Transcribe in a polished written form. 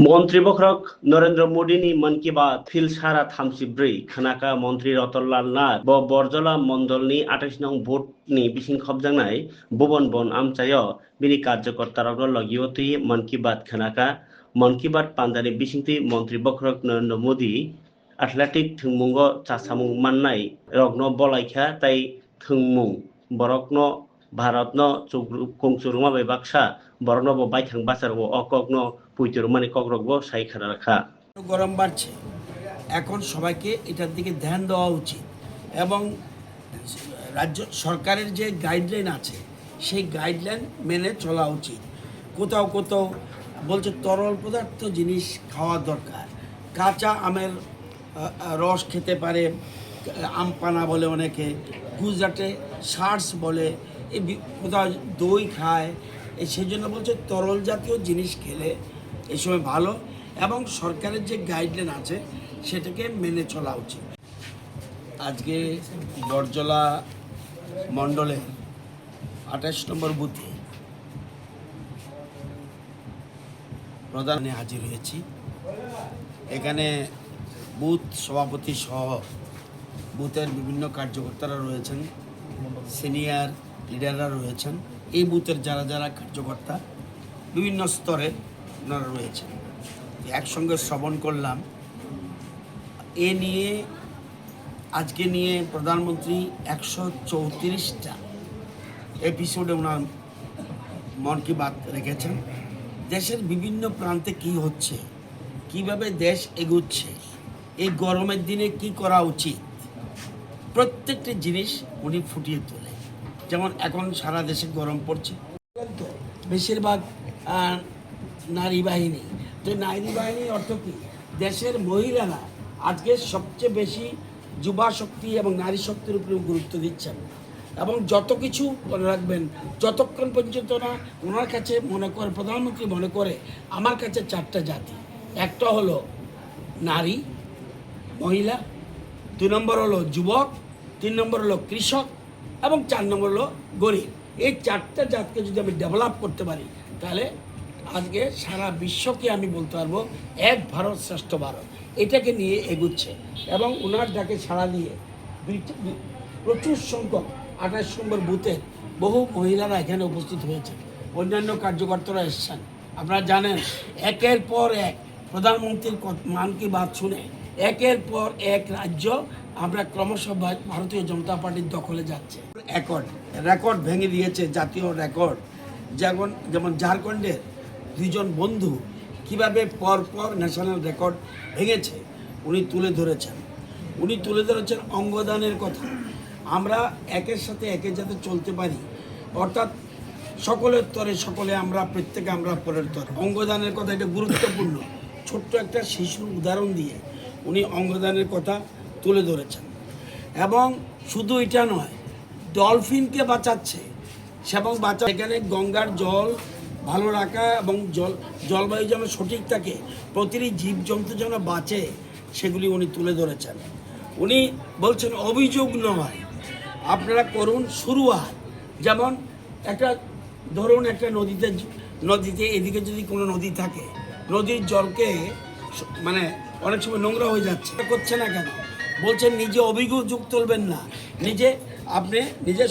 मन्त्री बख्रक नरेन्द्र मोदीनि मन की बात फिल सारा 34 खोनाका मन्त्री रतनलाल नाथ ब बरजला मण्डलनि 28 नं भोटनि बिसिं खबजांनाय भुवन बन आमचायाव बिनि कार्यकर्तारावनो लगिवती मन की बात खोनाका मन की बात पान्जानि बिसिंति मन्त्री बख्रक नरेन्द्र मोदी एथलेटिक थुंमुंग चासामुं माननाय रगनो बलायखा ताई थुंमुं बरकनो भारतनो कংচুরুমা बाक्सा बरनो बो बाइथां बासारबो अकगनो পুইতরমানি কগরগবো সাইখানা রাখা গরম বাড়ছে এখন সবাইকে এটার দিকে ধ্যান দেওয়া উচিত এবং রাজ্য সরকারের যে গাইডলাইন আছে সেই গাইডলাইন মেনে চলা উচিত। কোথাও কোথাও বলছে তরল পদার্থ জিনিস খাওয়া দরকার, কাঁচা আমের রস খেতে পারে, আমপানা বলে অনেকে, গুজরাটে শার্টস বলে, এই কোথাও দই খায়, সেই জন্য বলছে তরল জাতীয় জিনিস খেলে এই সময় ভালো এবং সরকারের যে গাইডলাইন আছে সেটাকে মেনে চলা উচিত। আজকে বরজলা মণ্ডলে 28 নম্বর বুথে প্রধানে হাজির হয়েছি। এখানে বুথ সভাপতি সহ বুথের বিভিন্ন কার্যকর্তারা রয়েছেন, সিনিয়র লিডাররা রয়েছেন। এই বুথের যারা যারা কার্যকর্তা বিভিন্ন স্তরের ওনারা রয়েছেন, একসঙ্গে শ্রবণ করলাম। এ নিয়ে আজকে নিয়ে প্রধানমন্ত্রী 134টা এপিসোডে ওনার মন কি বাত রেখেছেন। দেশের বিভিন্ন প্রান্তে কি হচ্ছে, কিভাবে দেশ এগুচ্ছে, এই গরমের দিনে কি করা উচিত, প্রত্যেকটি জিনিস উনি ফুটিয়ে তোলে। যেমন এখন সারা দেশে গরম পড়ছে, বেশিরভাগ নারী বাহিনী, তো নারী বাহিনী অর্থ কি, দেশের মহিলারা আজকে সবচেয়ে বেশি যুবা শক্তি এবং নারী শক্তির উপরে গুরুত্ব দিচ্ছেন। এবং যত কিছু মনে রাখবেন, যতক্ষণ পর্যন্ত না ওনার কাছে মনে করে, প্রধানমন্ত্রী মনে করে আমার কাছে 4টা জাতি, একটা হলো নারী মহিলা, 2 নম্বর হলো যুবক, 3 নম্বর হলো কৃষক এবং 4 নম্বর হলো গরিব। এই 4টা জাতকে যদি আমি ডেভেলপ করতে পারি তাহলে আজকে সারা বিশ্বকে আমি বলতে পারবো এক ভারত শ্রেষ্ঠ ভারত, এটাকে নিয়ে এগুচ্ছে। এবং ওনার ডাকে সাড়া দিয়ে প্রচুর সংখ্যক 28 নম্বর বুথে বহু মহিলারা এখানে উপস্থিত হয়েছে, অন্যান্য কার্যকর্তারা এসছেন। আপনারা জানেন একের পর এক প্রধানমন্ত্রীর মান কি বাত শুনে একের পর এক রাজ্য আমরা ক্রমশ ভারতীয় জনতা পার্টির দখলে যাচ্ছে। রেকর্ড ভেঙে দিয়েছে, জাতীয় রেকর্ড। যেমন ঝাড়খণ্ডের 2 জন বন্ধু কিভাবে পরপর ন্যাশনাল রেকর্ড ভেঙেছে উনি তুলে ধরেছেন। অঙ্গদানের কথা। আমরা একের সাথে একে যাতে চলতে পারি, অর্থাৎ সকলের তরে সকলে আমরা, প্রত্যেকে আমরা পরের তরে। অঙ্গদানের কথা এটা গুরুত্বপূর্ণ। ছোট্ট একটা শিশুর উদাহরণ দিয়ে উনি অঙ্গদানের কথা তুলে ধরেছেন। এবং শুধু এটা নয়, ডলফিনকে বাঁচাচ্ছে এবং এখানে গঙ্গার জল ভালো রাখা এবং জলবায়ু যেন সঠিক থাকে, প্রতিটি জীবজন্তু যেন বাঁচে, সেগুলি উনি তুলে ধরেছেন। উনি বলছেন অভিযোগ নয়, আপনারা করুন শুরুয়াত। যেমন ধরুন একটা নদীতে এদিকে যদি কোনো নদী থাকে, নদীর জলকে মানে অনেক সময় নোংরা হয়ে যাচ্ছে, করছে না কেন? বলছেন নিজে অভিযোগ তুলবেন না, আপনি নিজে